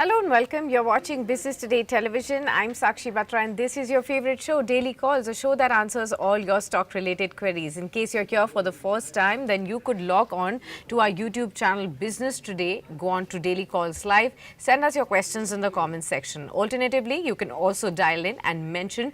Hello and welcome. You're watching Business Today Television. I'm Sakshi Batra and this is your favorite show, Daily Calls, a show that answers all your stock-related queries. In case you're here for the first time, then you could log on to our YouTube channel, Business Today. Go on to Daily Calls Live. Send us your questions in the comments section. Alternatively, you can also dial in and mention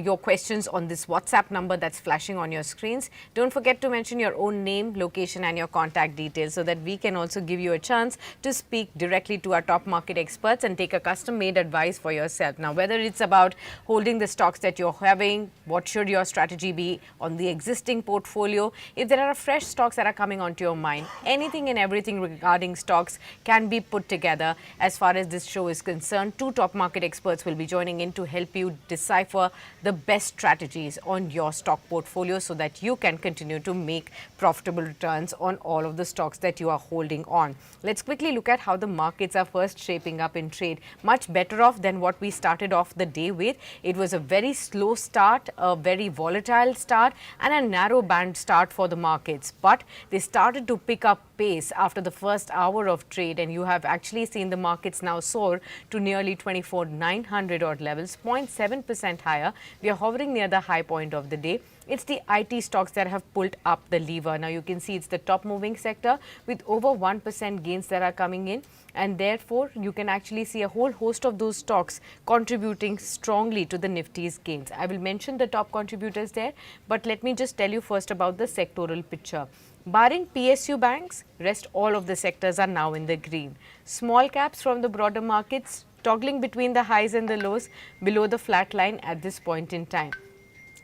your questions on this WhatsApp number that's flashing on your screens. Don't forget to mention your own name, location and your contact details so that we can also give you a chance to speak directly to our top market experts and take a custom-made advice for yourself. Now, whether it's about holding the stocks that you're having, what should your strategy be on the existing portfolio, if there are fresh stocks that are coming onto your mind, anything and everything regarding stocks can be put together. As far as this show is concerned, two top market experts will be joining in to help you decipher the best strategies on your stock portfolio so that you can continue to make profitable returns on all of the stocks that you are holding on. Let's quickly look at how the markets are first shaping up in trade. Much better off than what we started off the day with. It was a very slow start, a very volatile start and a narrow band start for the markets. But they started to pick up pace after the first hour of trade, and you have actually seen the markets now soar to nearly 24,900 odd levels, 0.7% higher. We are hovering near the high point of the day. It's the IT stocks that have pulled up the lever. Now you can see it's the top moving sector with over 1% gains that are coming in, and therefore you can actually see a whole host of those stocks contributing strongly to the Nifty's gains. I will mention the top contributors there, but let me just tell you first about the sectoral picture. Barring PSU banks, rest all of the sectors are now in the green. Small caps from the broader markets toggling between the highs and the lows below the flat line at this point in time.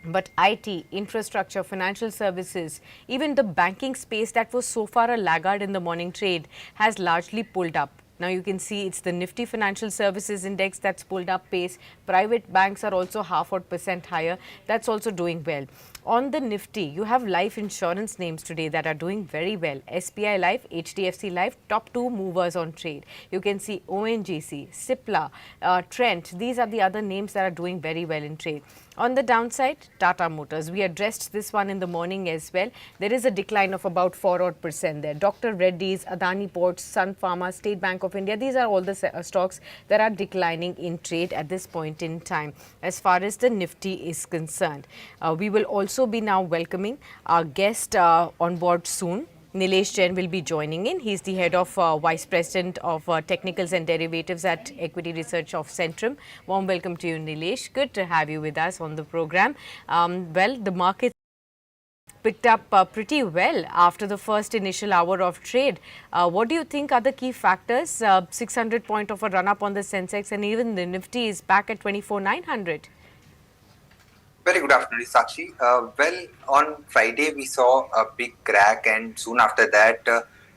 But IT, infrastructure, financial services, even the banking space that was so far a laggard in the morning trade has largely pulled up. Now you can see it's the Nifty Financial Services Index that's pulled up pace. Private banks are also half odd percent higher. That's also doing well. On the Nifty, you have life insurance names today that are doing very well. SBI Life, HDFC Life, top two movers on trade. You can see ONGC, Cipla, Trent. These are the other names that are doing very well in trade. On the downside, Tata Motors. We addressed this one in the morning as well. There is a decline of about 4 odd percent there. Dr. Reddy's, Adani Ports, Sun Pharma, State Bank of India. These are all the stocks that are declining in trade at this point in time. As far as the Nifty is concerned, we will also be now welcoming our guest on board soon. Nilesh Jain will be joining in. He's the head of Vice President of Technicals and Derivatives at Equity Research of Centrum. Warm welcome to you, Nilesh. Good to have you with us on the program. Well, the market picked up pretty well after the first initial hour of trade. What do you think are the key factors? 600 point of a run up on the Sensex, and even the Nifty is back at 24,900. Very good afternoon, Sakshi. Well, on Friday we saw a big crack, and soon after that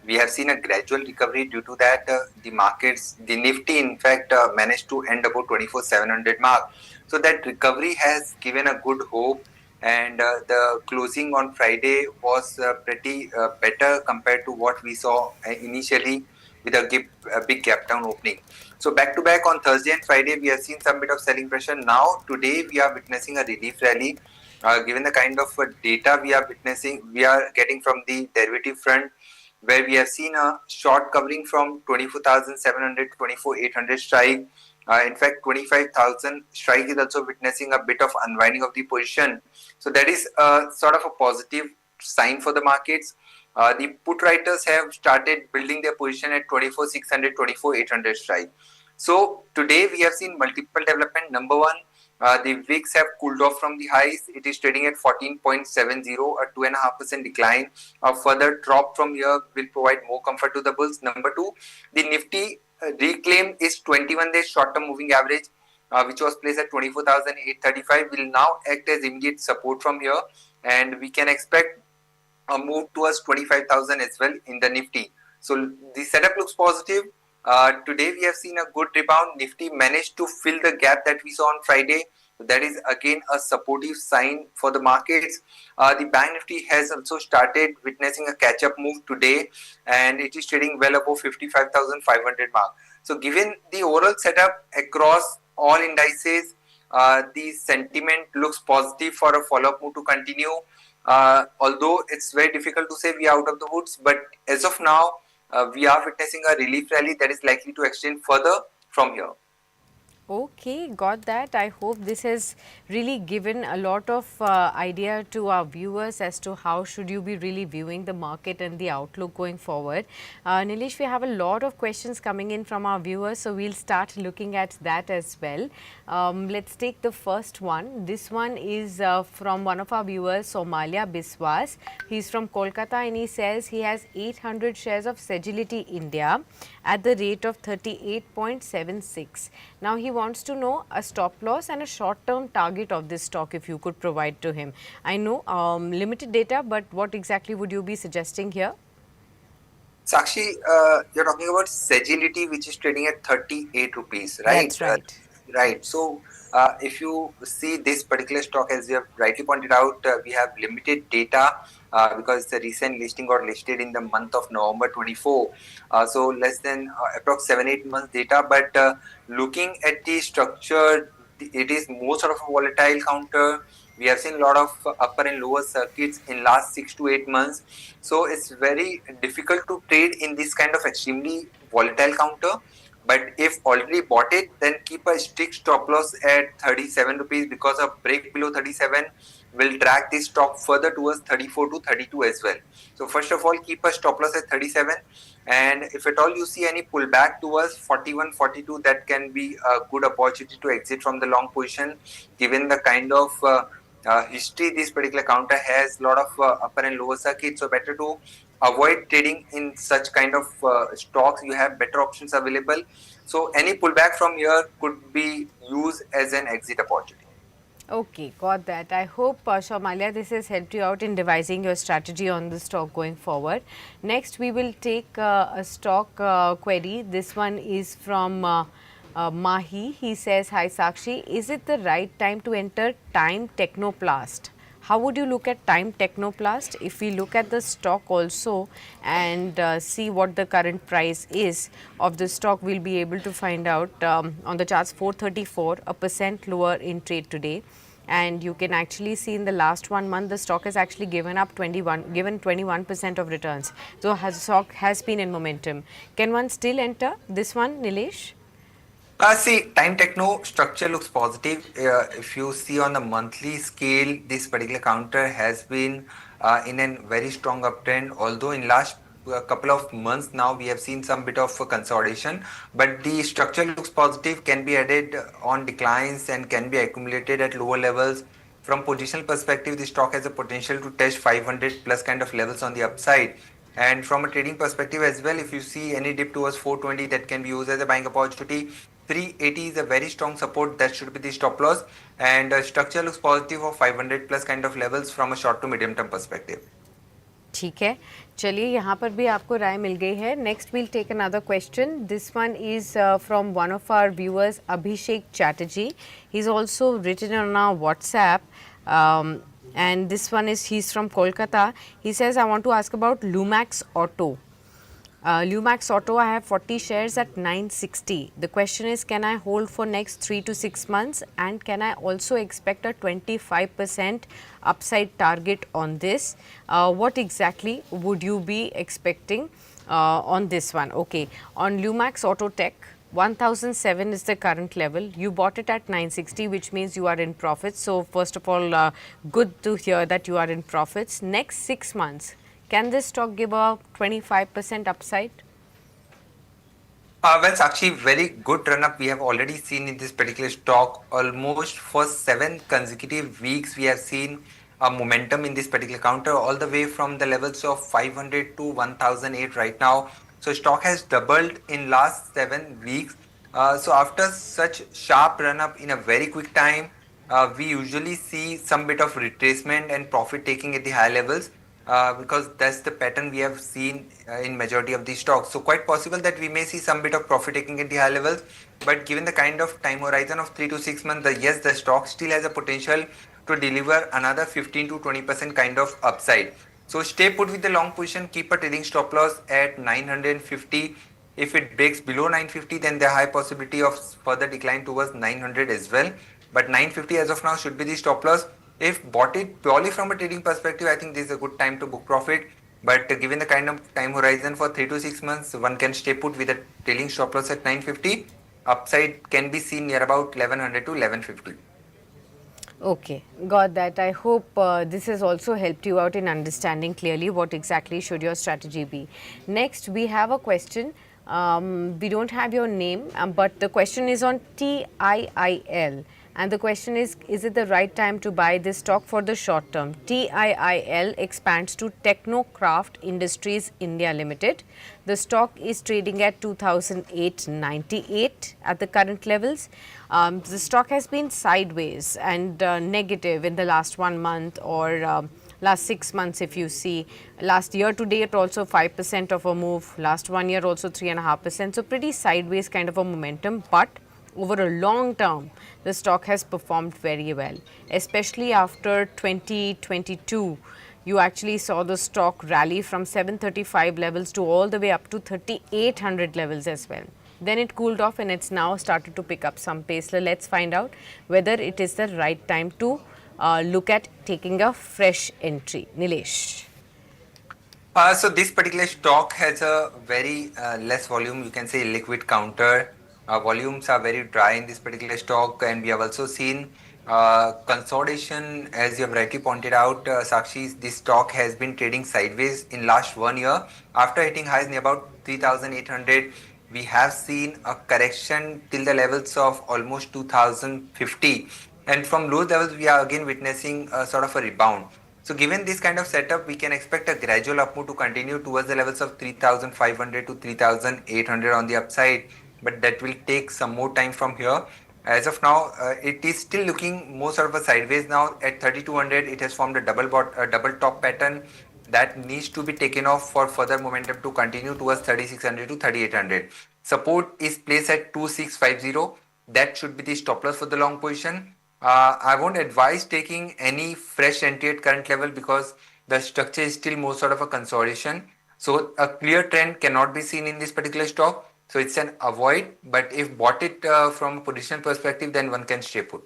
we have seen a gradual recovery. Due to that, the markets, the Nifty in fact managed to end about 24,700 mark. So that recovery has given a good hope, and the closing on Friday was pretty better compared to what we saw initially, with a big gap down opening. So back to back on Thursday and Friday, we have seen some bit of selling pressure. Now today we are witnessing a relief rally. Given the kind of data we are getting from the derivative front, where we have seen a short covering from 24,700 to 24,800 strike. In fact, 25,000 strike is also witnessing a bit of unwinding of the position. So that is sort of a positive sign for the markets. The put writers have started building their position at 24,600, 24,800 strike. So today we have seen multiple development. Number one, the VIX have cooled off from the highs. It is trading at 14.70, a 2.5% decline. A further drop from here will provide more comfort to the bulls. Number two, the Nifty reclaim is 21-day short-term moving average, which was placed at 24,835, will now act as immediate support from here, and we can expect a move towards 25,000 as well in the Nifty. So the setup looks positive. Today we have seen a good rebound. Nifty managed to fill the gap that we saw on Friday. That is again a supportive sign for the markets. The Bank Nifty has also started witnessing a catch-up move today, and it is trading well above 55,500 mark. So given the overall setup across all indices, the sentiment looks positive for a follow-up move to continue. Although it's very difficult to say we are out of the woods, but as of now, we are witnessing a relief rally that is likely to extend further from here. Okay, got that. I hope this has really given a lot of idea to our viewers as to how should you be really viewing the market and the outlook going forward. Nilesh, we have a lot of questions coming in from our viewers, so we'll start looking at that as well. Let's take the first one. This one is from one of our viewers, Somalia Biswas. He's from Kolkata and he says he has 800 shares of Sagility India at the rate of 38.76. Now he wants to know a stop loss and a short term target of this stock if you could provide to him. I know limited data, but what exactly would you be suggesting here? Sakshi, you're talking about Sagility, which is trading at 38 rupees, right? That's right. Right. So, if you see this particular stock, as you have rightly pointed out, we have limited data because the recent listing got listed in the month of November 24. So, less than approx 7-8 months data. But looking at the structure, it is more sort of a volatile counter. We have seen a lot of upper and lower circuits in last 6 to 8 months. So it's very difficult to trade in this kind of extremely volatile counter. But if already bought it, then keep a strict stop loss at 37 rupees, because a break below 37 will drag this stock further towards 34 to 32 as well. So first of all, keep a stop loss at 37. And if at all you see any pullback towards 41, 42, that can be a good opportunity to exit from the long position, given the kind of history this particular counter has, a lot of upper and lower circuits. So better to avoid trading in such kind of stocks. You have better options available. So any pullback from here could be used as an exit opportunity. Okay, got that. I hope, Shamalia, this has helped you out in devising your strategy on the stock going forward. Next, we will take a stock query. This one is from Mahi. He says, hi Sakshi, is it the right time to enter Time Technoplast? How would you look at Time Technoplast? If we look at the stock also and see what the current price is of the stock, we'll be able to find out on the charts 434, a percent lower in trade today. And you can actually see in the last 1 month, the stock has actually given 21% of returns. So stock has been in momentum. Can one still enter this one, Nilesh? See, Time Techno structure looks positive. If you see on the monthly scale, this particular counter has been in a very strong uptrend. Although in last couple of months now we have seen some bit of consolidation, but the structure looks positive. Can be added on declines and can be accumulated at lower levels. From positional perspective, the stock has a potential to test 500 plus kind of levels on the upside. And from a trading perspective as well, if you see any dip towards 420, that can be used as a buying opportunity. 380 is a very strong support, that should be the stop loss. And structure looks positive of 500 plus kind of levels from a short to medium term perspective. ठीक है, चलिए यहाँ पर भी आपको राय मिल गई है. Next we'll take another question. This one is from one of our viewers, Abhishek Chatterjee. He is also written on our WhatsApp. And this one is, he's from Kolkata. He says, I want to ask about Lumax Auto. Lumax Auto, I have 40 shares at 960. The question is, can I hold for next 3 to 6 months, and can I also expect a 25% upside target on this? What exactly would you be expecting on this one? Okay, on Lumax Auto Tech, 1007 is the current level. You bought it at 960, which means you are in profits. So first of all, good to hear that you are in profits. Next 6 months, can this stock give a 25% upside? Well, Sakshi, very good run up we have already seen in this particular stock. Almost for 7 consecutive weeks, we have seen a momentum in this particular counter, all the way from the levels of 500 to 1008 right now. So stock has doubled in last 7 weeks. So after such sharp run up in a very quick time, we usually see some bit of retracement and profit taking at the high levels. Because that's the pattern we have seen in majority of these stocks. So quite possible that we may see some bit of profit taking at the high levels. But given the kind of time horizon of 3 to 6 months, yes, the stock still has a potential to deliver another 15 to 20% kind of upside. So stay put with the long position, keep a trading stop loss at 950. If it breaks below 950, then the high possibility of further decline towards 900 as well. But 950 as of now should be the stop loss. If bought it purely from a trading perspective, I think this is a good time to book profit. But given the kind of time horizon for 3 to 6 months, one can stay put with a trailing stop loss at 950. upside can be seen near about 1100 to 1150. Okay, got that. I hope this has also helped you out in understanding clearly what exactly should your strategy be. Next, we have a question. We don't have your name, but the question is on TIIL. And the question is it the right time to buy this stock for the short term? TIIL expands to Technocraft Industries India Limited. The stock is trading at 2008.98 at the current levels. The stock has been sideways and negative in the last 1 month or last 6 months. If you see, last year to date also 5% of a move, last 1 year also 3.5%. So pretty sideways kind of a momentum, but over a long term, the stock has performed very well, especially after 2022. You actually saw the stock rally from 735 levels to all the way up to 3800 levels as well. Then it cooled off and it's now started to pick up some pace. So let's find out whether it is the right time to look at taking a fresh entry. Nilesh. So this particular stock has a very less volume, you can say liquid counter. Volumes are very dry in this particular stock, and we have also seen consolidation, as you have rightly pointed out, Sakshi. This stock has been trading sideways in last 1 year. After hitting highs near about 3,800, we have seen a correction till the levels of almost 2,050, and from low levels we are again witnessing a sort of a rebound. So given this kind of setup, we can expect a gradual up move to continue towards the levels of 3,500 to 3,800 on the upside, but that will take some more time from here. As of now, it is still looking more sort of a sideways now. At 3,200, it has formed a double top pattern that needs to be taken off for further momentum to continue towards 3,600 to 3,800. Support is placed at 2,650. That should be the stop loss for the long position. I won't advise taking any fresh entry at current level because the structure is still more sort of a consolidation. So a clear trend cannot be seen in this particular stock. So it's an avoid. But if bought it from a position perspective, then one can stay put.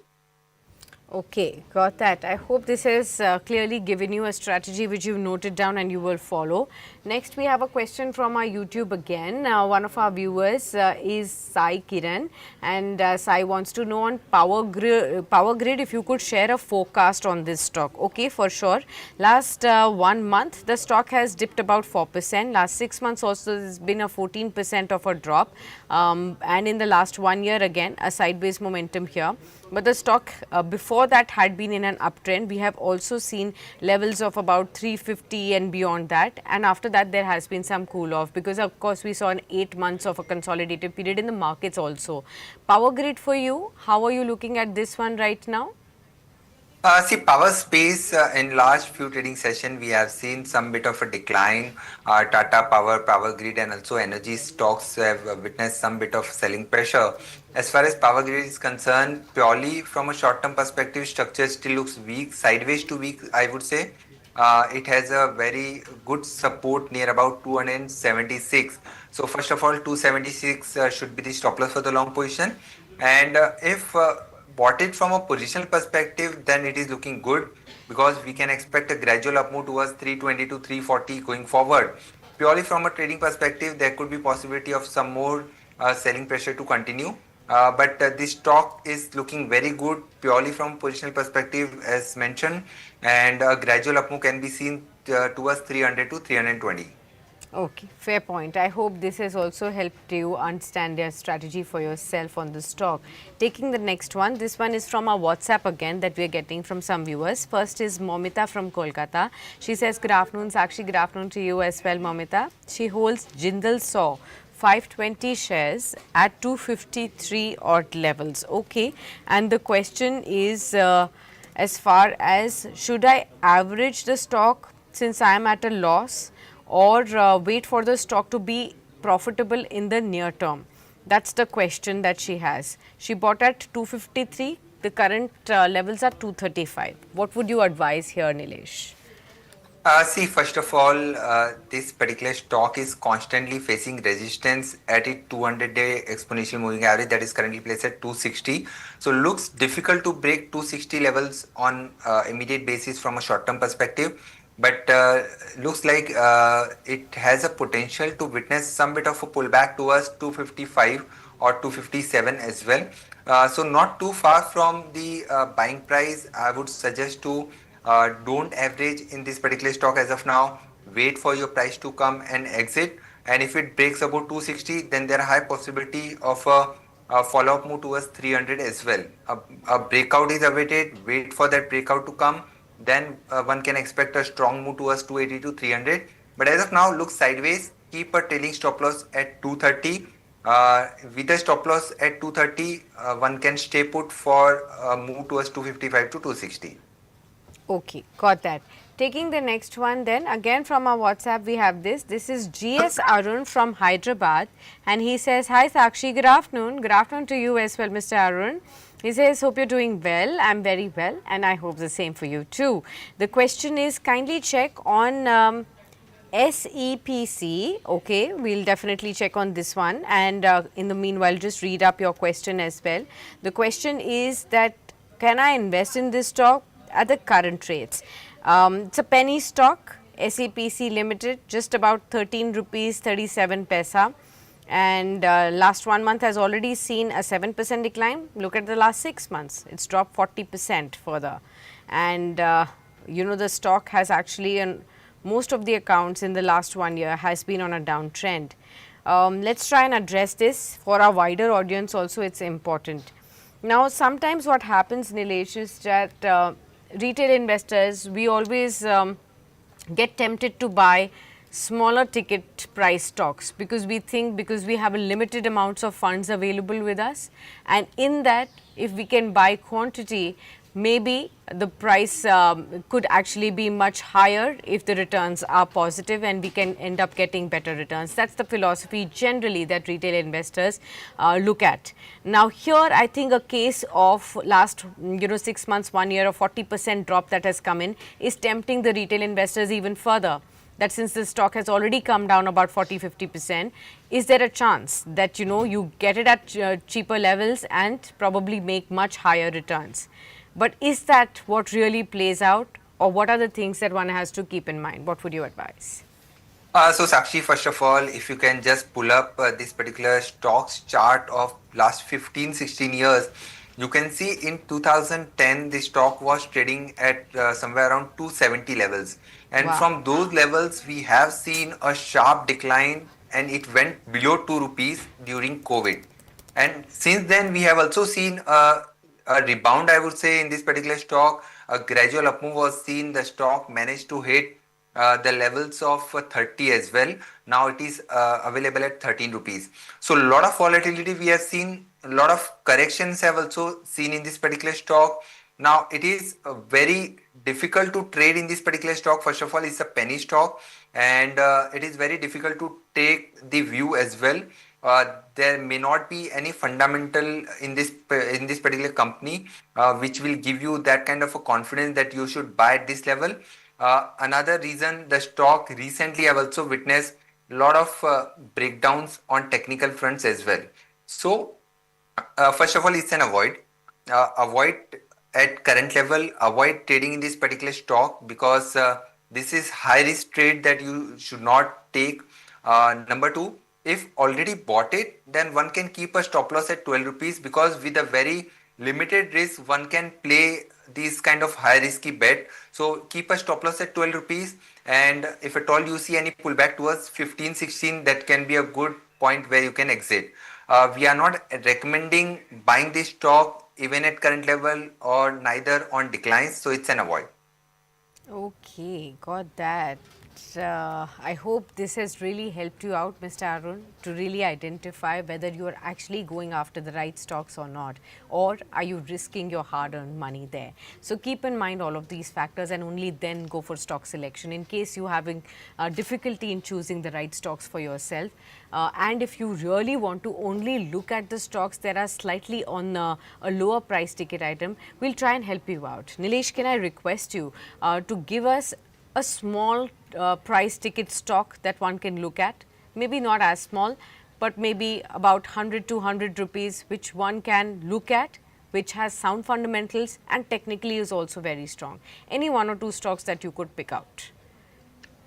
Okay, got that. I hope this has clearly given you a strategy which you've noted down and you will follow. Next, we have a question from our YouTube again. One of our viewers is Sai Kiran, and Sai wants to know on Power Grid if you could share a forecast on this stock. Okay, for sure. Last 1 month, the stock has dipped about 4%. Last 6 months also, there's been a 14% of a drop. And in the last 1 year, again, a sideways momentum here. But the stock before that had been in an uptrend. We have also seen levels of about 350 and beyond that. And after that, there has been some cool off because, of course, we saw an 8 months of a consolidated period in the markets also. Power Grid for you, how are you looking at this one right now? See, power space in last few trading session, we have seen some bit of a decline. Tata Power, Power Grid, and also energy stocks have witnessed some bit of selling pressure. As far as Power Grid is concerned, purely from a short-term perspective, structure still looks weak, sideways to weak, I would say. It has a very good support near about 276. So first of all, 276 should be the stop loss for the long position. And if bought it from a positional perspective, then it is looking good because we can expect a gradual up move towards 320 to 340 going forward. Purely from a trading perspective, there could be possibility of some more selling pressure to continue. But this stock is looking very good purely from positional perspective as mentioned, and a gradual up move can be seen towards 300 to 320. Okay, fair point. I hope this has also helped you understand your strategy for yourself on the stock. Taking the next one, this one is from our WhatsApp again that we are getting from some viewers. First is Momita from Kolkata. She says, good afternoon, Sakshi. Good afternoon to you as well, Momita. She holds Jindal Saw 520 shares at 253 odd levels. Okay, and the question is as far as should I average the stock since I am at a loss, or wait for the stock to be profitable in the near term? That's the question that she has. She bought at 253, the current levels are 235. What would you advise here, Nilesh? See, first of all, this particular stock is constantly facing resistance at its 200-day exponential moving average that is currently placed at 260. So, looks difficult to break 260 levels on immediate basis from a short-term perspective. But looks like it has a potential to witness some bit of a pullback towards 255 or 257 as well. So not too far from the buying price. I would suggest to don't average in this particular stock as of now. Wait for your price to come and exit. And if it breaks above 260, then there are high possibility of a follow-up move towards 300 as well. A breakout is awaited. Wait for that breakout to come. Then one can expect a strong move towards 280 to 300. But as of now, look sideways. Keep a trailing stop loss at 230. With a stop loss at 230, one can stay put for a move towards 255 to 260. Okay, got that. Taking the next one then, again from our WhatsApp we have this. This is GS Arun from Hyderabad, and he says, "Hi Sakshi, good afternoon. Good afternoon to you as well, Mr. Arun." He says, "Hope you're doing well. I'm very well, and I hope the same for you too." The question is, kindly check on SEPC. Okay, we'll definitely check on this one, and in the meanwhile just read up your question as well. The question is that, can I invest in this stock at the current rates? It's a penny stock, SEPC Limited, just about 13 rupees 37 paisa, and last 1 month has already seen a 7% decline. Look at the last 6 months, it's dropped 40% further, and you know, the stock has actually most of the accounts in the last 1 year has been on a downtrend. Let's try and address this for our wider audience also. It's important. Now sometimes what happens, Nilesh, is that retail investors, we always get tempted to buy smaller ticket price stocks because we think, because we have a limited amounts of funds available with us, and in that if we can buy quantity, maybe the price could actually be much higher if the returns are positive, and we can end up getting better returns. That's the philosophy generally that retail investors look at. Now here I think a case of last 6 months, 1 year, a 40% drop that has come in is tempting the retail investors even further, that since the stock has already come down about 40-50%, is there a chance that you get it at cheaper levels and probably make much higher returns? But is that what really plays out, or what are the things that one has to keep in mind? What would you advise? So Sakshi, first of all, if you can just pull up this particular stocks chart of last 15-16 years, you can see in 2010 the stock was trading at somewhere around 270 levels, and Wow. from those levels we have seen a sharp decline, and it went below 2 rupees during COVID. And since then we have also seen a rebound, I would say, in this particular stock. A gradual up move was seen. The stock managed to hit the levels of 30 as well. Now it is available at 13 rupees. So a lot of volatility we have seen. A lot of corrections have also seen in this particular stock. Now it is very difficult to trade in this particular stock. First of all, it's a penny stock, and it is very difficult to take the view as well. There may not be any fundamental in this particular company which will give you that kind of a confidence that you should buy at this level. Another reason, the stock recently have also witnessed a lot of breakdowns on technical fronts as well. So first of all, it's an avoid. Avoid at current level. Avoid trading in this particular stock because this is high risk trade that you should not take. Number two, if already bought it, then one can keep a stop loss at 12 rupees, because with a very limited risk one can play these kind of high risky bet. So keep a stop loss at 12 rupees, and if at all you see any pullback towards 15-16, that can be a good point where you can exit. We are not recommending buying this stock even at current level or neither on declines, so it's an avoid. Okay, got that. I hope this has really helped you out, Mr. Arun, to really identify whether you are actually going after the right stocks or not, or are you risking your hard-earned money there. So keep in mind all of these factors, and only then go for stock selection in case you're having difficulty in choosing the right stocks for yourself. And if you really want to only look at the stocks that are slightly on a lower price ticket item, we'll try and help you out. Nilesh, can I request you to give us a small price ticket stock that one can look at? Maybe not as small, but maybe about 100 to 100 rupees, which one can look at, which has sound fundamentals and technically is also very strong. Any one or two stocks that you could pick out?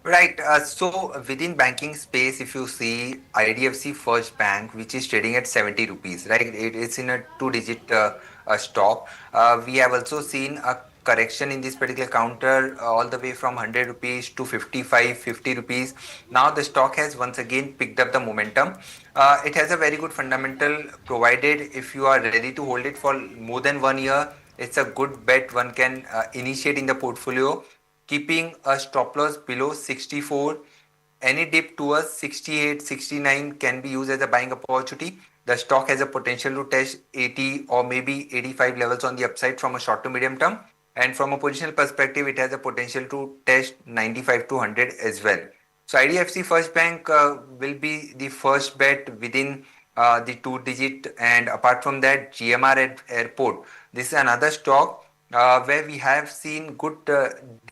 Right. So within banking space, if you see IDFC First Bank, which is trading at 70 rupees, right? It's in a two-digit stock. We have also seen a correction in this particular counter all the way from 100 rupees to 55, 50 rupees. Now the stock has once again picked up the momentum. It has a very good fundamental, provided if you are ready to hold it for more than 1 year. It's a good bet one can initiate in the portfolio, keeping a stop loss below 64. Any dip towards 68, 69 can be used as a buying opportunity. The stock has a potential to test 80 or maybe 85 levels on the upside from a short to medium term. And from a positional perspective, it has a potential to test 95 to 100 as well. So IDFC First Bank will be the first bet within the two digit. And apart from that, GMR at Airport. This is another stock where we have seen good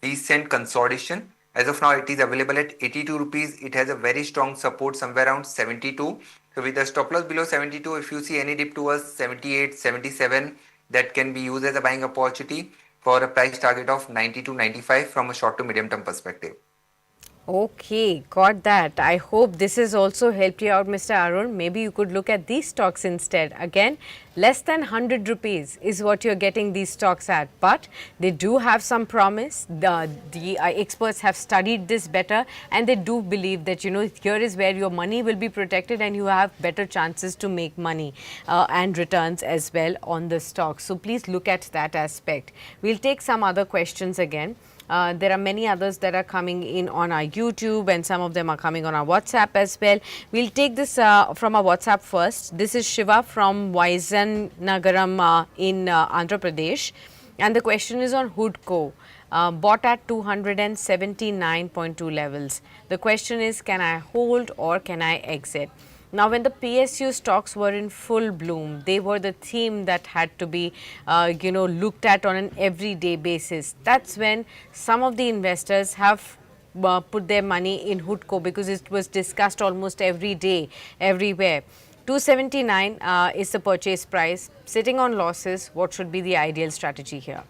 decent consolidation. As of now, it is available at 82 rupees. It has a very strong support somewhere around 72. So with the stop loss below 72, if you see any dip towards 78, 77, that can be used as a buying opportunity for a price target of 90 to 95 from a short to medium term perspective. Okay, got that. I hope this has also helped you out, Mr. Arun. Maybe you could look at these stocks instead. Again, less than 100 rupees is what you're getting these stocks at, but they do have some promise. The experts have studied this better, and they do believe that, here is where your money will be protected and you have better chances to make money and returns as well on the stock. So please look at that aspect. We'll take some other questions again. There are many others that are coming in on our YouTube, and some of them are coming on our WhatsApp as well. We'll take this from our WhatsApp first. This is Shiva from Nagaram in Andhra Pradesh, and the question is on Hoodco. Bought at 279.2 levels. The question is, can I hold or can I exit? Now, when the PSU stocks were in full bloom, they were the theme that had to be, looked at on an everyday basis. That's when some of the investors have put their money in Hoodco, because it was discussed almost every day, everywhere. 279 is the purchase price. Sitting on losses, what should be the ideal strategy here?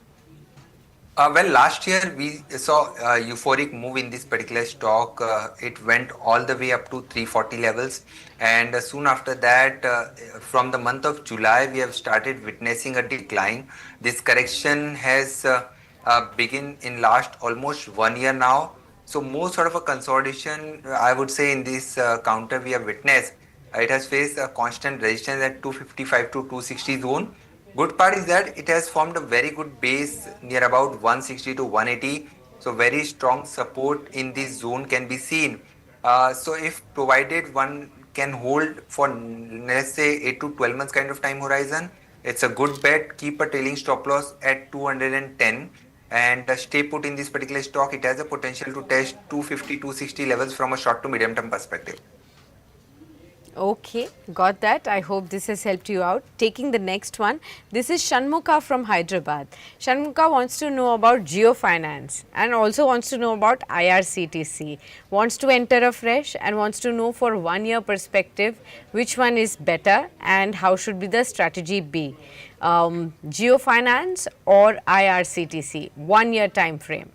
Well, last year we saw a euphoric move in this particular stock. It went all the way up to 340 levels, and soon after that, from the month of July, we have started witnessing a decline. This correction has begun in last almost 1 year now. So, more sort of a consolidation, I would say, in this counter we have witnessed. It has faced a constant resistance at 255 to 260 zone. Good part is that it has formed a very good base near about 160 to 180. So very strong support in this zone can be seen. So if provided one can hold for, let's say, 8 to 12 months kind of time horizon, it's a good bet. Keep a trailing stop loss at 210 and stay put in this particular stock. It has a potential to test 250, 260 levels from a short to medium term perspective. Okay, got that. I hope this has helped you out. Taking the next one, this is Shanmuka from Hyderabad. Shanmuka wants to know about Geofinance and also wants to know about IRCTC. Wants to enter afresh and wants to know for 1 year perspective which one is better and how should be the strategy be. Geofinance or IRCTC, 1 year time frame.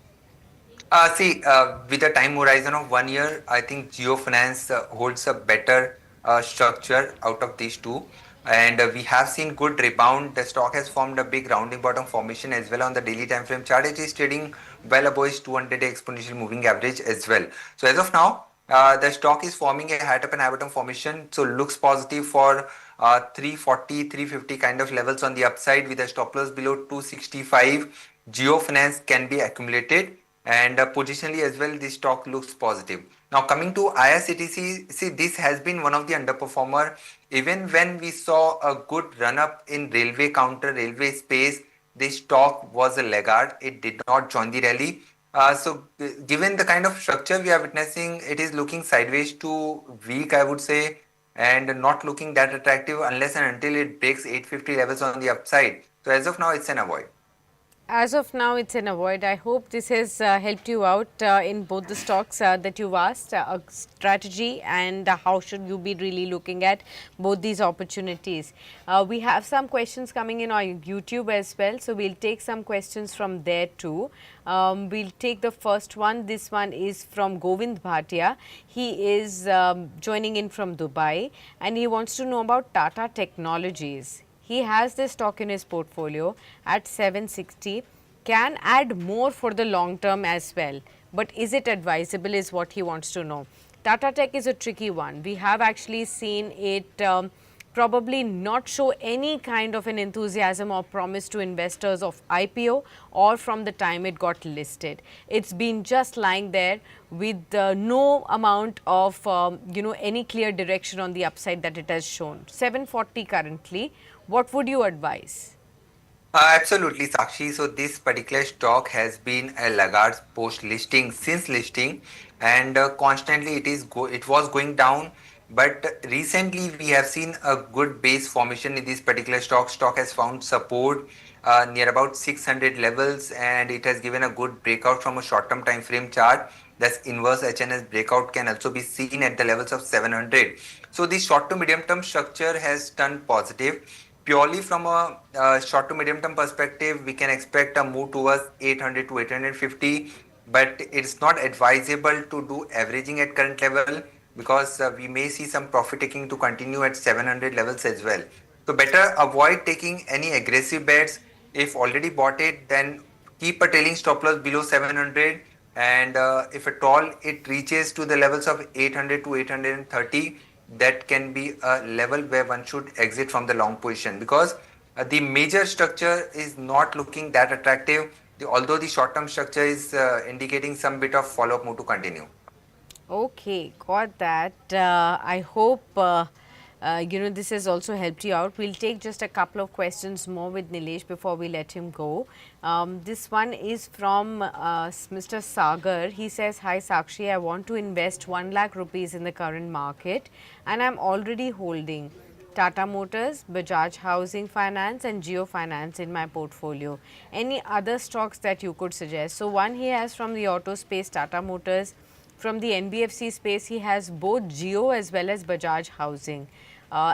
With a time horizon of 1 year, I think Geofinance holds a better structure out of these two. And we have seen good rebound. The stock has formed a big rounding bottom formation as well on the daily time frame chart. It is trading well above its 200-day exponential moving average as well. So as of now, the stock is forming a high top and high bottom formation. So looks positive for 340, 350 kind of levels on the upside with a stop loss below 265. Geofinance can be accumulated, and positionally as well this stock looks positive. Now coming to IRCTC, see, this has been one of the underperformer. Even when we saw a good run up in railway counter, railway space, the stock was a laggard. It did not join the rally. Given the kind of structure we are witnessing, it is looking sideways to weak, I would say, and not looking that attractive unless and until it breaks 850 levels on the upside. So as of now, it's an avoid. As of now, it's an avoid. I hope this has helped you out in both the stocks that you've asked, strategy and how should you be really looking at both these opportunities. We have some questions coming in on YouTube as well, so we'll take some questions from there too. We'll take the first one. This one is from Govind Bhatia. He is joining in from Dubai and he wants to know about Tata Technologies. He has this stock in his portfolio at 760, can add more for the long term as well. But is it advisable is what he wants to know. Tata Tech is a tricky one. We have actually seen it probably not show any kind of an enthusiasm or promise to investors of IPO or from the time it got listed. It's been just lying there with no amount of any clear direction on the upside that it has shown. 740 currently. What would you advise? Absolutely, Sakshi. So this particular stock has been a laggard post listing since listing, and constantly it was going down. But recently we have seen a good base formation in this particular stock. Stock has found support near about 600 levels, and it has given a good breakout from a short-term time frame chart. Thus, inverse HNS breakout can also be seen at the levels of 700. So the short to medium term structure has turned positive. Purely from a short to medium term perspective, we can expect a move towards 800 to 850, but it's not advisable to do averaging at current level because we may see some profit taking to continue at 700 levels as well. So better avoid taking any aggressive bets. If already bought it, then keep a trailing stop loss below 700, and if at all it reaches to the levels of 800 to 830, that can be a level where one should exit from the long position, because the major structure is not looking that attractive, although the short term structure is indicating some bit of follow up move to continue. Okay, got that. I hope this has also helped you out. We'll take just a couple of questions more with Nilesh before we let him go. This one is from Mr. Sagar. He says, "Hi Sakshi, I want to invest 1 lakh rupees in the current market, and I'm already holding Tata Motors, Bajaj Housing Finance and Geo Finance in my portfolio. Any other stocks that you could suggest?" So one he has from the auto space, Tata Motors. From the NBFC space, he has both Geo as well as Bajaj Housing.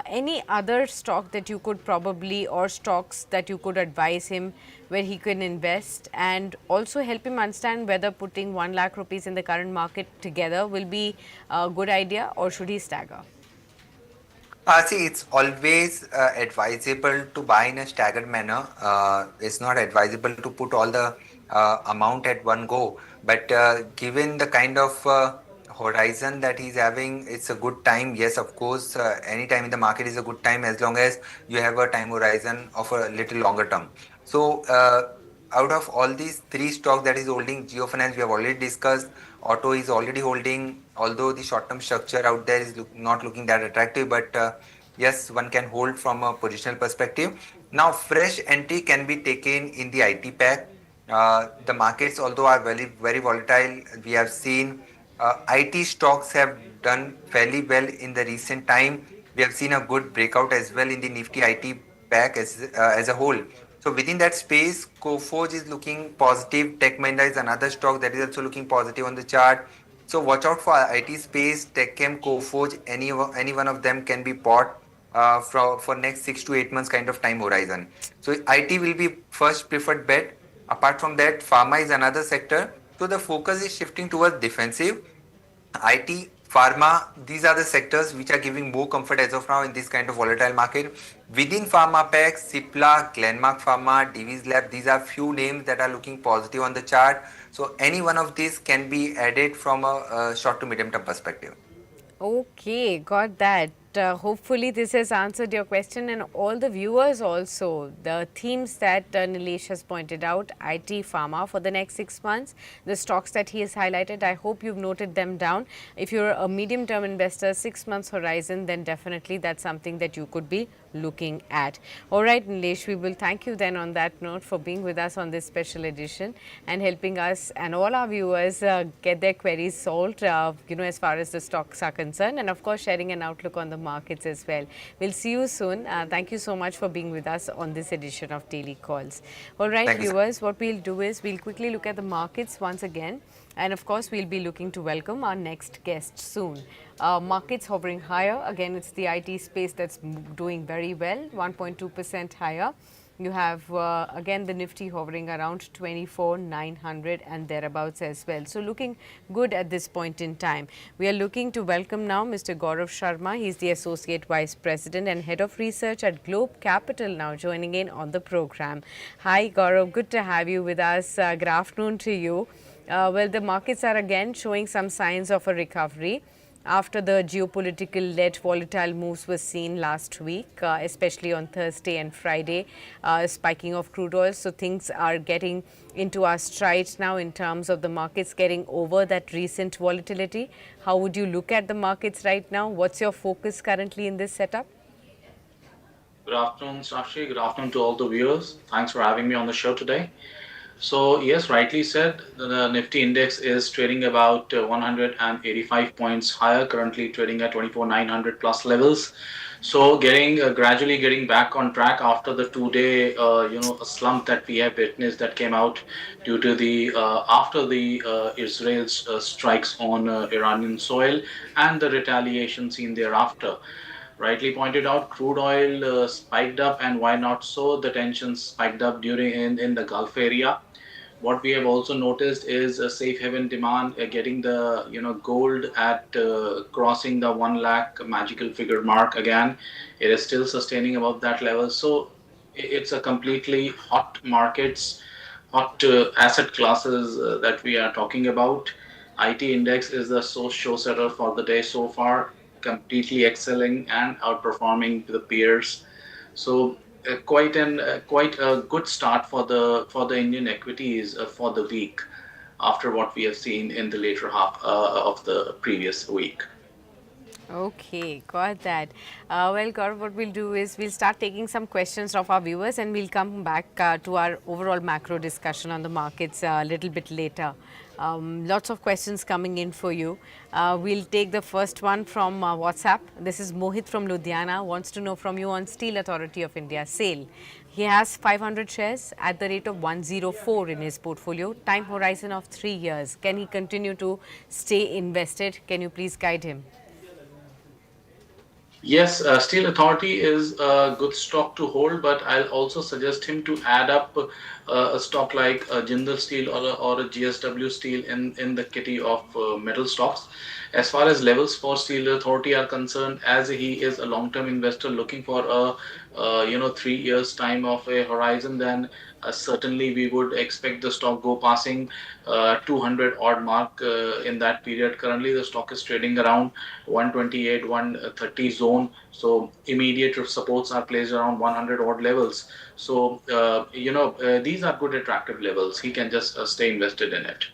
Any other stock that you could probably, or stocks that you could advise him where he can invest, and also help him understand whether putting 1 lakh rupees in the current market together will be a good idea, or should he stagger? See, it's always advisable to buy in a staggered manner. It's not advisable to put all the amount at one go. But given the kind of horizon that he's having, it's a good time. Yes, of course, any time in the market is a good time as long as you have a time horizon of a little longer term. So, out of all these three stocks that is holding, Geo Finance we have already discussed. Auto is already holding, although the short term structure out there is not looking that attractive, but yes, one can hold from a positional perspective. Now, fresh entry can be taken in the IT pack. The markets, although are very volatile, we have seen IT stocks have done fairly well in the recent time. We have seen a good breakout as well in the Nifty IT pack as a whole. So within that space, Coforge is looking positive. Tech Mahindra is another stock that is also looking positive on the chart. So watch out for IT space, TechChem, Coforge. Any one of them can be bought for next 6 to 8 months kind of time horizon. So IT will be first preferred bet. Apart from that, pharma is another sector. So the focus is shifting towards defensive. IT, pharma, these are the sectors which are giving more comfort as of now in this kind of volatile market. Within pharma packs, Cipla, Glenmark Pharma, Divi's Lab, these are few names that are looking positive on the chart. So any one of these can be added from a short to medium term perspective. Okay, got that. Hopefully, this has answered your question, and all the viewers also. The themes that Nilesh has pointed out, IT, pharma for the next 6 months, the stocks that he has highlighted, I hope you've noted them down. If you're a medium term investor, 6 months horizon, then definitely that's something that you could be looking at. All right, Nilesh, we will thank you then on that note for being with us on this special edition and helping us and all our viewers get their queries solved, as far as the stocks are concerned, and of course sharing an outlook on the markets as well. We'll see you soon. Thank you so much for being with us on this edition of Daily Calls. All right, Thank you, sir. viewers, what we'll do is we'll quickly look at the markets once again. And of course, we'll be looking to welcome our next guest soon. Markets hovering higher. Again, it's the IT space that's doing very well, 1.2% higher. You have again the Nifty hovering around 24,900 and thereabouts as well. So looking good at this point in time. We are looking to welcome now Mr. Gaurav Sharma. He's the Associate Vice President and Head of Research at Globe Capital now joining in on the program. Hi Gaurav, good to have you with us. Good afternoon to you. Well, the markets are again showing some signs of a recovery after the geopolitical led volatile moves were seen last week, especially on Thursday and Friday, spiking of crude oil. So things are getting into our stride now in terms of the markets getting over that recent volatility. How would you look at the markets right now? What's your focus currently in this setup? Good afternoon, Sakshi. Good afternoon to all the viewers. Thanks for having me on the show today. So, yes, rightly said, the Nifty index is trading about 185 points higher, currently trading at 24,900 plus levels. So, getting gradually getting back on track after the 2 day, a slump that we have witnessed that came out due to the after the Israel's strikes on Iranian soil and the retaliation seen thereafter. Rightly pointed out, crude oil spiked up, and why not so? The tensions spiked up during in the Gulf area. What we have also noticed is a safe haven demand getting the gold at crossing the 1 lakh magical figure mark again. It is still sustaining above that level. So it's a completely hot markets, hot asset classes that we are talking about. IT index is the show setter for the day so far, completely excelling and outperforming the peers. So quite a good start for the Indian equities for the week after what we have seen in the later half of the previous week. Okay, got that. Well, Gaurav, what we'll do is we'll start taking some questions of our viewers and we'll come back to our overall macro discussion on the markets a little bit later. Lots of questions coming in for you. We'll take the first one from WhatsApp. This is Mohit from Ludhiana, wants to know from you on Steel Authority of India sale. He has 500 shares at the rate of 104 in his portfolio, time horizon of 3 years. Can he continue to stay invested? Can you please guide him? Yes, Steel Authority is a good stock to hold, but I'll also suggest him to add up a stock like Jindal Steel or a GSW Steel in the kitty of metal stocks. As far as levels for Steel Authority are concerned, as he is a long-term investor looking for a 3 years time of a horizon, then certainly we would expect the stock go passing 200 odd mark in that period. Currently, the stock is trading around 128, 130 zone. So immediate supports are placed around 100 odd levels. So these are good attractive levels. He can just stay invested in it.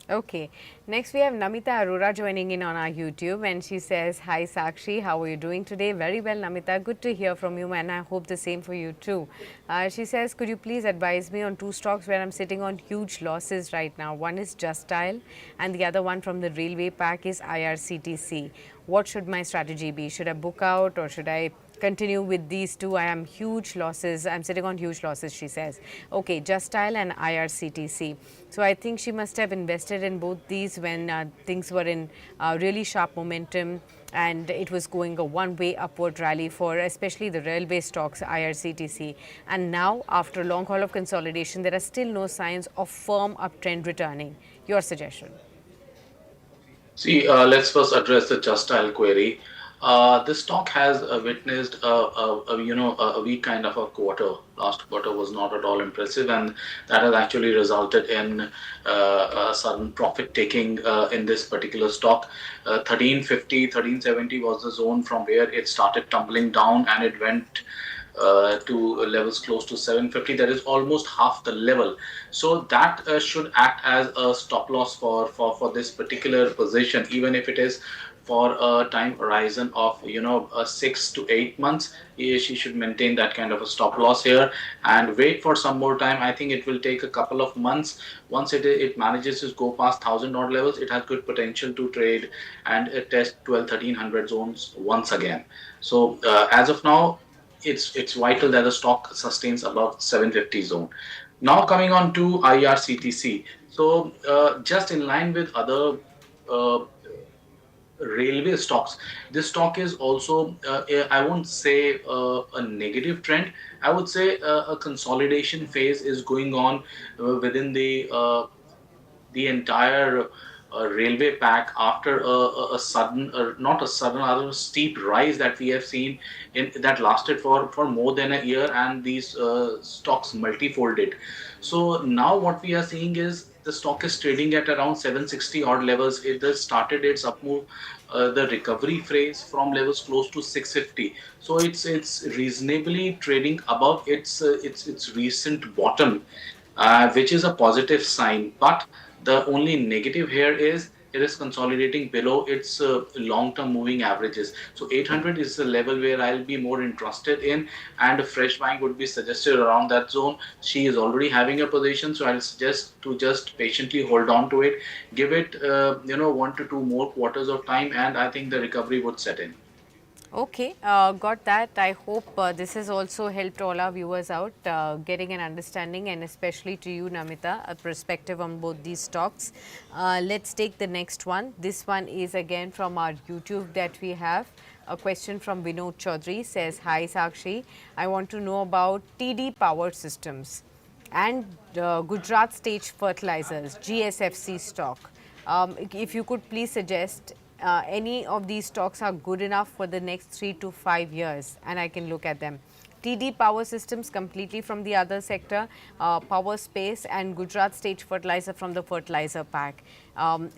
Okay. Next, we have Namita Arora joining in on our YouTube, and she says, "Hi Sakshi, how are you doing today?" Very well, Namita. Good to hear from you, and I hope the same for you too. She says, "Could you please advise me on two stocks where I'm sitting on huge losses right now? One is Just Dial, and the other one from the railway pack is IRCTC. What should my strategy be? Should I book out or should I continue with these two? I am huge losses. I'm sitting on huge losses," she says. Okay, Just Dial and IRCTC. So I think she must have invested in both these when things were in really sharp momentum and it was going a one-way upward rally for especially the railway stocks, IRCTC. And now, after a long haul of consolidation, there are still no signs of firm uptrend returning. Your suggestion? See, let's first address the Just Dial query. This stock has witnessed a weak kind of a quarter. Last quarter was not at all impressive, and that has actually resulted in a sudden profit taking in this particular stock. 1350, 1370 was the zone from where it started tumbling down, and it went to levels close to 750. That is almost half the level. So that should act as a stop loss for this particular position, even if it is for a time horizon of 6 to 8 months. She should maintain that kind of a stop loss here and wait for some more time. I think it will take a couple of months. Once it manages to go past 1,000 odd levels, it has good potential to trade and test 12 1300 zones once again. So as of now, it's vital that the stock sustains above 750 zone. Now coming on to IRCTC. So just in line with other uh, railway stocks, this stock is also, I won't say a negative trend. I would say a consolidation phase is going on within the entire railway pack after a sudden, not a sudden, rather a steep rise that we have seen in that lasted for more than a year, and these stocks multifolded. So now what we are seeing is the stock is trading at around 760 odd levels. It has started its up move, the recovery phase from levels close to 650. So it's reasonably trading above its recent bottom, which is a positive sign. But the only negative here is it is consolidating below its long-term moving averages. So 800 is the level where I'll be more interested in, and a fresh buying would be suggested around that zone. She is already having a position, so I'll suggest to just patiently hold on to it, give it 1 to 2 more quarters of time, and I think the recovery would set in. Okay, got that. I hope this has also helped all our viewers out getting an understanding, and especially to you, Namita, a perspective on both these stocks. Let's take the next one. This one is again from our YouTube that we have. A question from Vinod Chaudhary says, Hi Sakshi, I want to know about TD Power Systems and Gujarat State Fertilizers, GSFC stock. If you could please suggest any of these stocks are good enough for the next 3 to 5 years, and I can look at them. TD Power Systems completely from the other sector, power space, and Gujarat State Fertilizer from the fertilizer pack.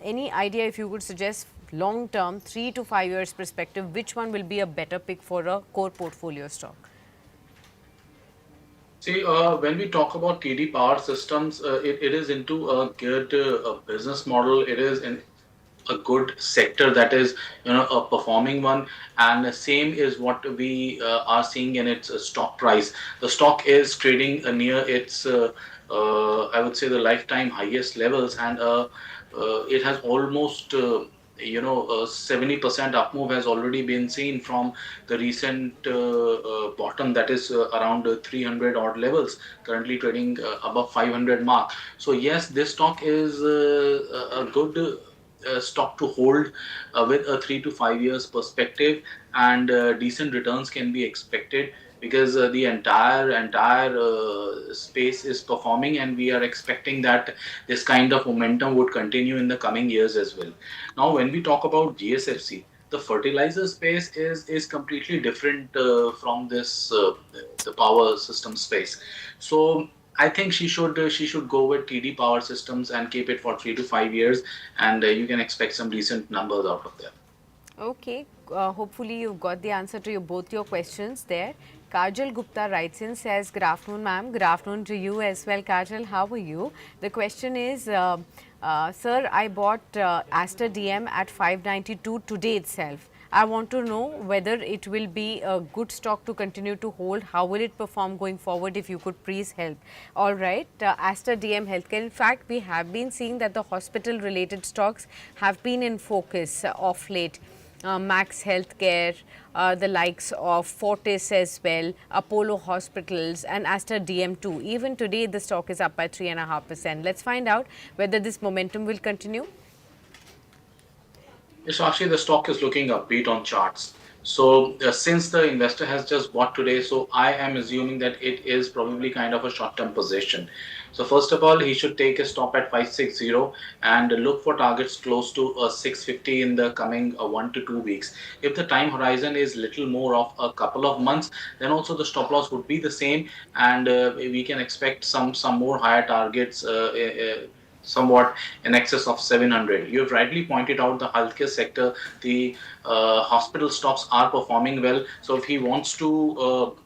Any idea if you could suggest long term, 3 to 5 years perspective, which one will be a better pick for a core portfolio stock? See, when we talk about TD Power Systems, it is into a good business model. It is in a good sector that is, a performing one, and the same is what we are seeing in its stock price. The stock is trading near its, I would say, the lifetime highest levels, and it has almost 70% up move has already been seen from the recent bottom, that is around 300 odd levels, currently trading above 500 mark. So yes, this stock is a good stock to hold with a 3 to 5 years perspective, and decent returns can be expected, because the entire space is performing, and we are expecting that this kind of momentum would continue in the coming years as well. Now when we talk about GSFC, the fertilizer space is completely different from this the power system space. So I think she should go with TD Power Systems and keep it for 3 to 5 years, and you can expect some decent numbers out of there. Okay, hopefully you've got the answer to both your questions there. Kajal Gupta writes in, says, Good afternoon, ma'am. Good afternoon to you as well, Kajal. How are you? The question is, sir, I bought Aster DM at 592 today itself. I want to know whether it will be a good stock to continue to hold. How will it perform going forward? If you could please help. All right, Aster DM Healthcare. In fact, we have been seeing that the hospital related stocks have been in focus of late. Max Healthcare, the likes of Fortis as well, Apollo Hospitals, and Aster DM2. Even today, the stock is up by 3.5%. Let's find out whether this momentum will continue. So actually, the stock is looking upbeat on charts. So since the investor has just bought today, so I am assuming that it is probably kind of a short-term position. So first of all, he should take a stop at 560 and look for targets close to 650 in the coming 1 to 2 weeks. If the time horizon is little more of a couple of months, then also the stop loss would be the same, and we can expect some more higher targets. Somewhat in excess of 700. You have rightly pointed out the healthcare sector, the hospital stocks are performing well. So if he wants to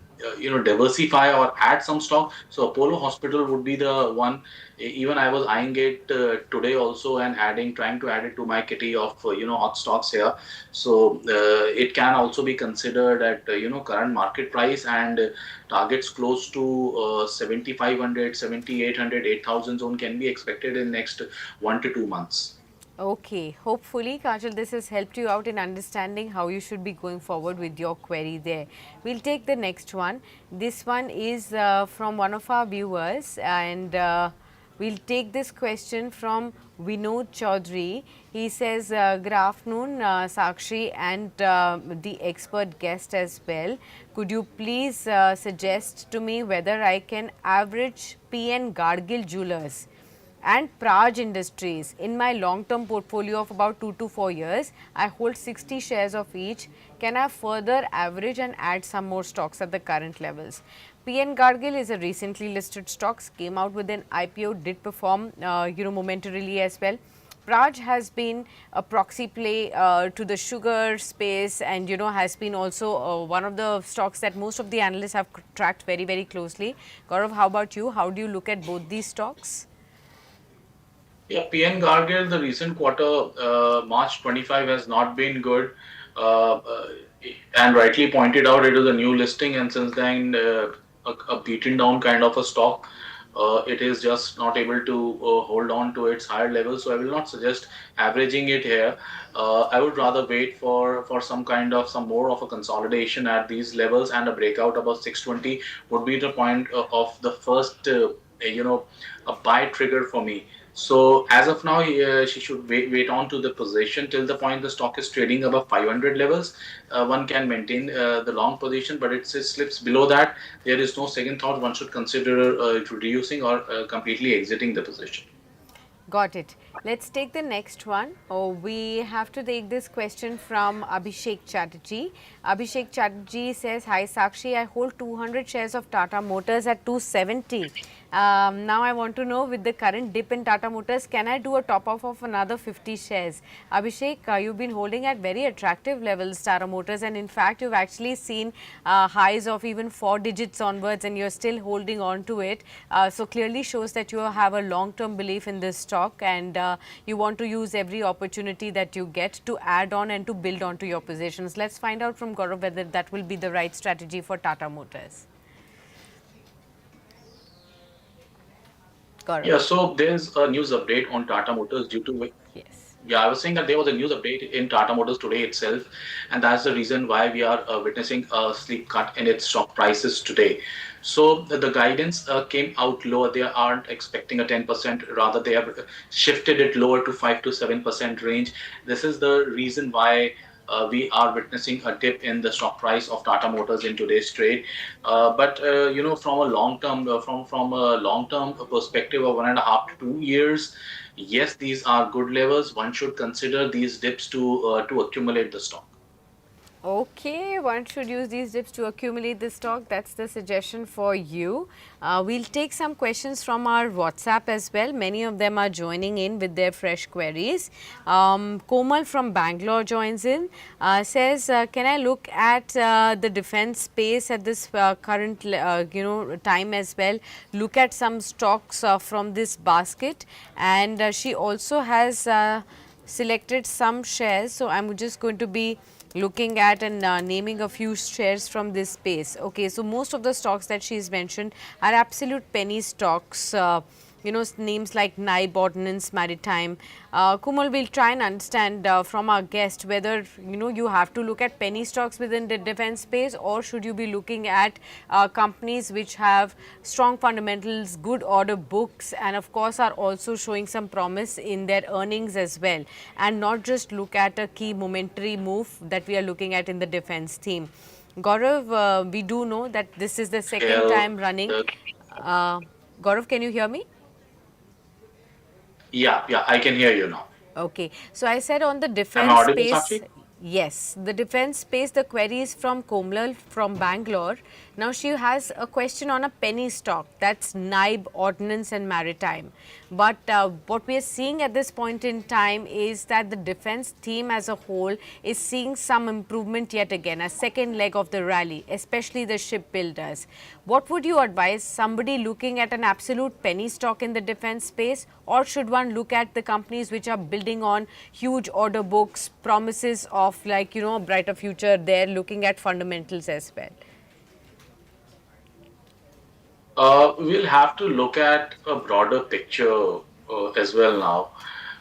diversify or add some stock. So Apollo Hospital would be the one. Even I was eyeing it today also and trying to add it to my kitty of hot stocks here. So it can also be considered at current market price, and targets close to 7,500, zone can be expected in next 1 to 2 months. Okay, hopefully, Kajal, this has helped you out in understanding how you should be going forward with your query there. We'll take the next one. This one is from one of our viewers, and we'll take this question from Vinod Chaudhary. He says, good afternoon, Sakshi, and the expert guest as well. Could you please suggest to me whether I can average PN Gargil Jewelers and Praj Industries in my long-term portfolio of about 2 to 4 years? I hold 60 shares of each. Can I further average and add some more stocks at the current levels? PN Gargil is a recently listed stocks, came out with an IPO, did perform momentarily as well. Praj has been a proxy play to the sugar space, and has been also one of the stocks that most of the analysts have tracked very, very closely. Gaurav, how about you? How do you look at both these stocks? Yeah, PN Gargil, the recent quarter, March 25, has not been good. And rightly pointed out, it is a new listing, and since then, a beaten down kind of a stock. It is just not able to hold on to its higher level. So I will not suggest averaging it here. I would rather wait for some more of a consolidation at these levels, and a breakout above 620 would be the point of the first, a buy trigger for me. So as of now, she should wait on to the position till the point the stock is trading above 500 levels. One can maintain the long position, but it slips below that, there is no second thought. One should consider reducing or completely exiting the position. Got it. Let's take the next one. Oh, we have to take this question from Abhishek Chatterjee. Abhishek Chatterjee says, hi Sakshi, I hold 200 shares of Tata Motors at 270. Now I want to know, with the current dip in Tata Motors, can I do a top up of another 50 shares? Abhishek, you've been holding at very attractive levels Tata Motors, and in fact you've actually seen highs of even 4 digits onwards, and you're still holding on to it. So clearly shows that you have a long-term belief in this stock, and you want to use every opportunity that you get to add on and to build onto your positions. Let's find out from Gaurav whether that will be the right strategy for Tata Motors. Gaurav. Yeah, so there's a news update on Tata Motors due to Yes. Yeah, I was saying that there was a news update in Tata Motors today itself, and that's the reason why we are witnessing a steep cut in its stock prices today. So the guidance came out lower. They aren't expecting a 10%, rather they have shifted it lower to 5 to 7% range. This is the reason why we are witnessing a dip in the stock price of Tata Motors in today's trade. But from a long term, from a long term perspective of 1.5 to 2 years, yes, these are good levels. One should consider these dips to accumulate the stock. Okay, one should use these dips to accumulate the stock. That's the suggestion for you. We'll take some questions from our WhatsApp as well. Many of them are joining in with their fresh queries. Komal from Bangalore joins in, says, can I look at the defense space at this current time as well? Look at some stocks from this basket, and she also has selected some shares. So I'm just going to be looking at and naming a few shares from this space. Okay, so most of the stocks that she's mentioned are absolute penny stocks. Names like Naib Ordnance Maritime. Kumal, will try and understand from our guest whether you have to look at penny stocks within the defense space, or should you be looking at companies which have strong fundamentals, good order books, and of course are also showing some promise in their earnings as well, and not just look at a key momentary move that we are looking at in the defense theme. Gaurav, we do know that this is the second Shell, time running. uh, Gaurav, can you hear me? yeah, I can hear you now. Okay, so I said on the Am I defense audible, space, Sakshi? Yes, the defense space. The query is from Komlal from Bangalore. Now she has a question on a penny stock, that's NIBE, Ordnance and Maritime. But what we are seeing at this point in time is that the defense theme as a whole is seeing some improvement yet again, a second leg of the rally, especially the shipbuilders. What would you advise somebody looking at an absolute penny stock in the defense space, or should one look at the companies which are building on huge order books, promises of, like, a brighter future there, looking at fundamentals as well? We'll have to look at a broader picture as well now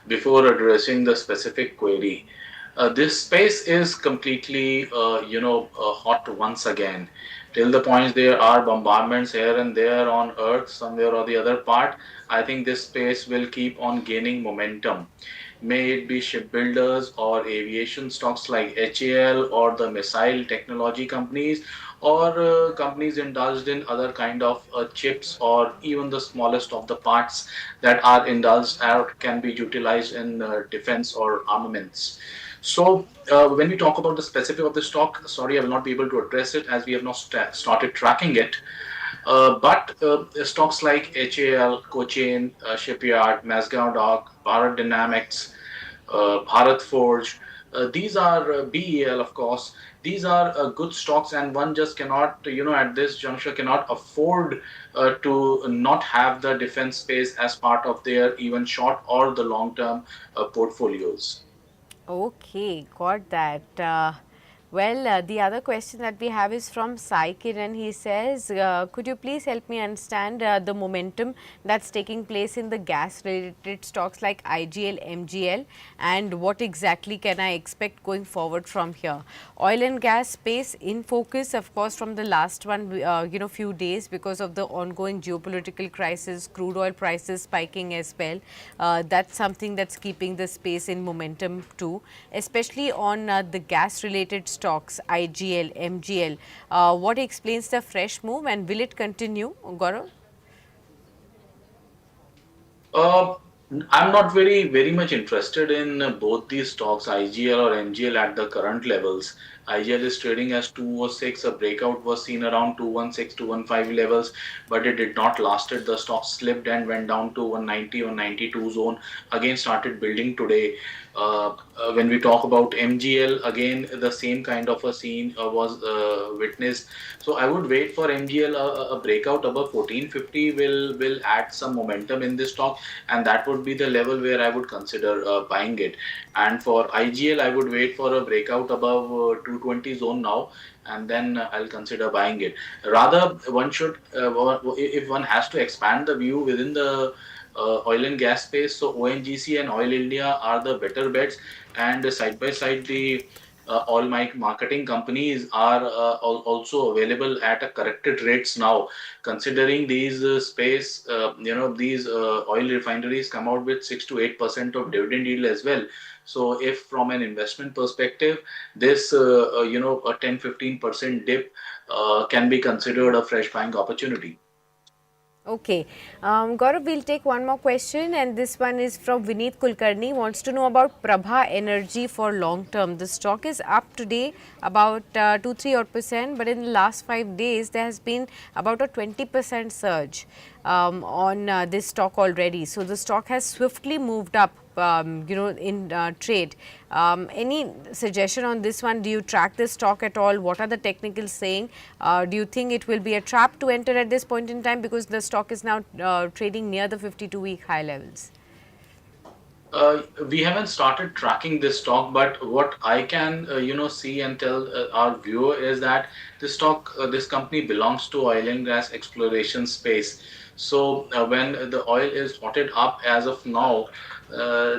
before addressing the specific query. This space is completely, hot once again. Till the point there are bombardments here and there on Earth, somewhere or the other part, I think this space will keep on gaining momentum. May it be shipbuilders or aviation stocks like HAL or the missile technology companies, or companies indulged in other kind of chips, or even the smallest of the parts that are indulged or can be utilized in defense or armaments. So when we talk about the specific of the stock, sorry, I will not be able to address it as we have not started tracking it. But stocks like HAL, Cochin Shipyard, Mazgaon Dock, Bharat Dynamics, Bharat Forge. These are BEL, of course. These are good stocks, and one just cannot, at this juncture, cannot afford to not have the defense space as part of their even short or the long term portfolios. Okay, got that. The other question that we have is from Sai Kiran. He says, could you please help me understand the momentum that's taking place in the gas related stocks like IGL, MGL, and what exactly can I expect going forward from here? Oil and gas space in focus, of course, from the last one, few days because of the ongoing geopolitical crisis, crude oil prices spiking as well. That's something that's keeping the space in momentum too, especially on the gas related stocks, IGL, MGL. What explains the fresh move, and will it continue, Gaurav? Uh, I'm not very much interested in both these stocks, IGL or MGL, at the current levels. IGL is trading as 206. A breakout was seen around 216, 215 levels, but it did not lasted. The stock slipped and went down to 190, 192 zone. Again, started building today. When we talk about MGL, again the same kind of a scene was witnessed. So I would wait for MGL. A breakout above 1450 will add some momentum in this stock, and that would be the level where I would consider buying it. And for IGL, I would wait for a breakout above 220 zone now, and then I'll consider buying it. Rather, one should, if one has to expand the view within the oil and gas space, so ONGC and Oil India are the better bets, and side by side the all my marketing companies are also available at a corrected rates now, considering these space, these oil refineries come out with 6 to 8% of dividend yield as well. So if from an investment perspective, this a 10-15% dip can be considered a fresh buying opportunity. Okay. Gaurav, we'll take one more question, and this one is from Vineet Kulkarni. Wants to know about Prabha Energy for long term. The stock is up today about 2-3 odd percent, but in the last 5 days, there has been about a 20% surge on this stock already. So the stock has swiftly moved up. In trade. Any suggestion on this one? Do you track this stock at all? What are the technicals saying? Do you think it will be a trap to enter at this point in time, because the stock is now trading near the 52-week high levels? We haven't started tracking this stock, but what I can, see and tell our viewer is that this stock, this company belongs to oil and gas exploration space. So when the oil is spotted up as of now,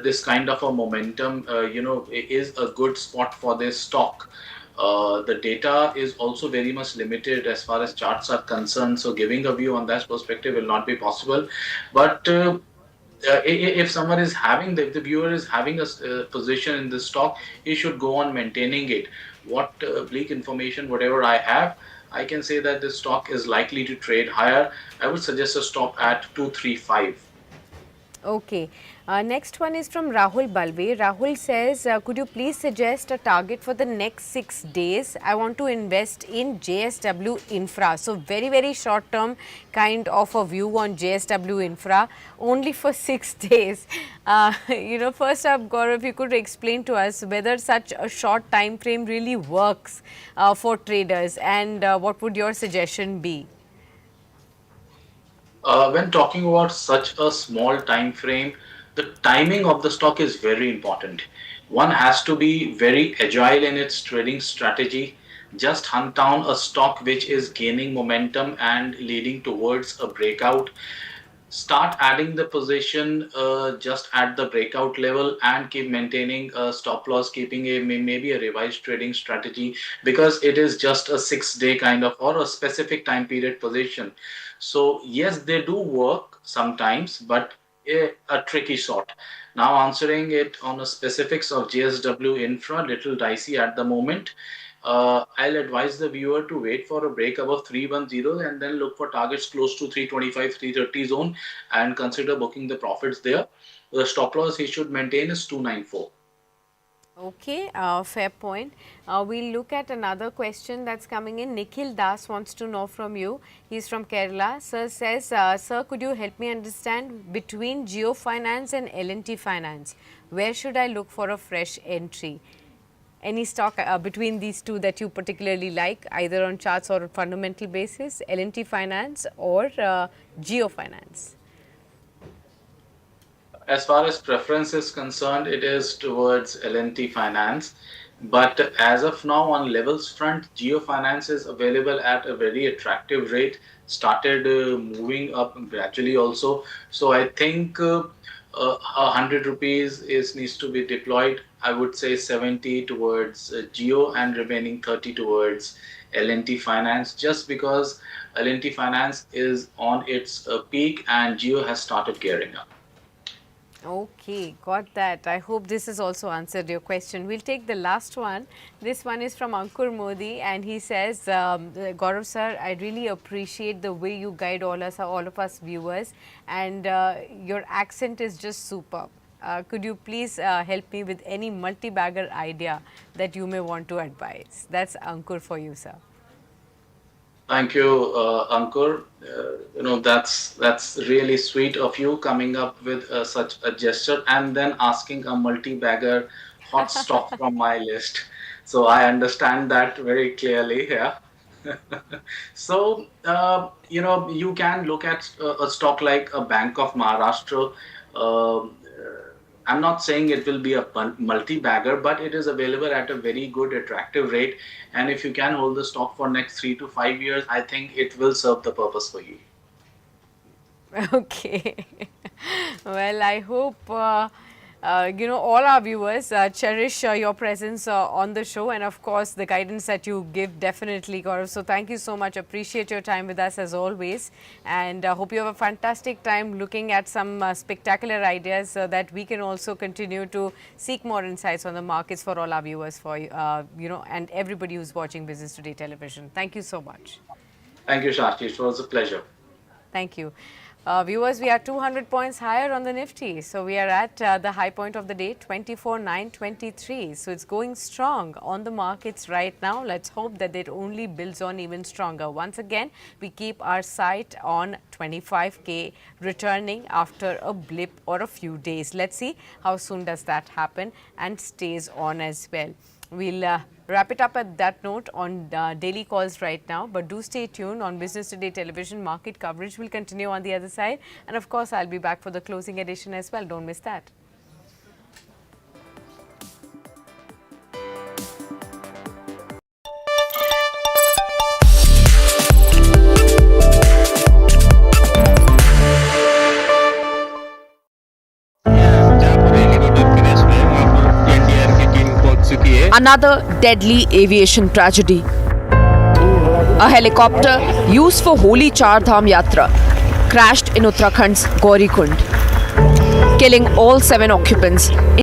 this kind of a momentum, is a good spot for this stock. The data is also very much limited as far as charts are concerned, so giving a view on that perspective will not be possible. But if someone is having if the viewer is having a position in this stock, he should go on maintaining it. What bleak information, whatever I have, I can say that this stock is likely to trade higher. I would suggest a stop at 235. Okay. Next one is from Rahul Balve. Rahul says, could you please suggest a target for the next 6 days? I want to invest in JSW Infra. So very, very short term kind of a view on JSW Infra only for 6 days. First up, Gaurav, you could explain to us whether such a short time frame really works for traders, and what would your suggestion be? When talking about such a small time frame, the timing of the stock is very important. One has to be very agile in its trading strategy. Just hunt down a stock which is gaining momentum and leading towards a breakout. Start adding the position just at the breakout level and keep maintaining a stop loss, keeping maybe a revised trading strategy, because it is just a 6 day kind of or a specific time period position. So yes, they do work sometimes, but a tricky sort. Now answering it on the specifics of JSW Infra, little dicey at the moment. I'll advise the viewer to wait for a break above 310 and then look for targets close to 325, 330 zone and consider booking the profits there. The stop loss he should maintain is 294. Okay, fair point. We'll look at another question that's coming in. Nikhil Das wants to know from you. He's from Kerala. Sir says, sir, could you help me understand between Geo Finance and L&T Finance, where should I look for a fresh entry? Any stock between these two that you particularly like, either on charts or fundamental basis, L&T Finance or Geo Finance? As far as preference is concerned, it is towards L&T Finance. But as of now, on levels front, Geo Finance is available at a very attractive rate, started moving up gradually also. So I think 100 rupees needs to be deployed. I would say 70 towards Geo and remaining 30 towards L&T Finance, just because L&T Finance is on its peak and Geo has started gearing up. Okay, got that. I hope this has also answered your question. We'll take the last one. This one is from Ankur Modi, and he says, Gaurav sir, I really appreciate the way you guide all of us viewers, and your accent is just superb. Could you please help me with any multi-bagger idea that you may want to advise? That's Ankur for you, sir. Thank you, Ankur. That's really sweet of you coming up with such a gesture and then asking a multi-bagger hot stock from my list. So I understand that very clearly here. So, you can look at a stock like a Bank of Maharashtra. I'm not saying it will be a multi-bagger, but it is available at a very good, attractive rate. And if you can hold the stock for next 3 to 5 years, I think it will serve the purpose for you. Okay. Well, I hope all our viewers cherish your presence on the show, and of course the guidance that you give, definitely, Gaurav. So thank you so much. Appreciate your time with us as always, and hope you have a fantastic time looking at some spectacular ideas so that we can also continue to seek more insights on the markets for all our viewers, for and everybody who's watching Business Today Television. Thank you so much. Thank you, Shashi. It was a pleasure. Thank you. Viewers, we are 200 points higher on the Nifty. So we are at the high point of the day, 24,923. So it's going strong on the markets right now. Let's hope that it only builds on even stronger. Once again, we keep our sight on 25K returning after a blip or a few days. Let's see how soon does that happen and stays on as well. We'll wrap it up at that note on daily calls right now, but do stay tuned on Business Today Television. Market coverage will continue on the other side, and of course I'll be back for the closing edition as well. Don't miss that. Another deadly aviation tragedy. A helicopter used for Holy Char Dham Yatra crashed in Uttarakhand's Gaurikund, killing all 7 occupants.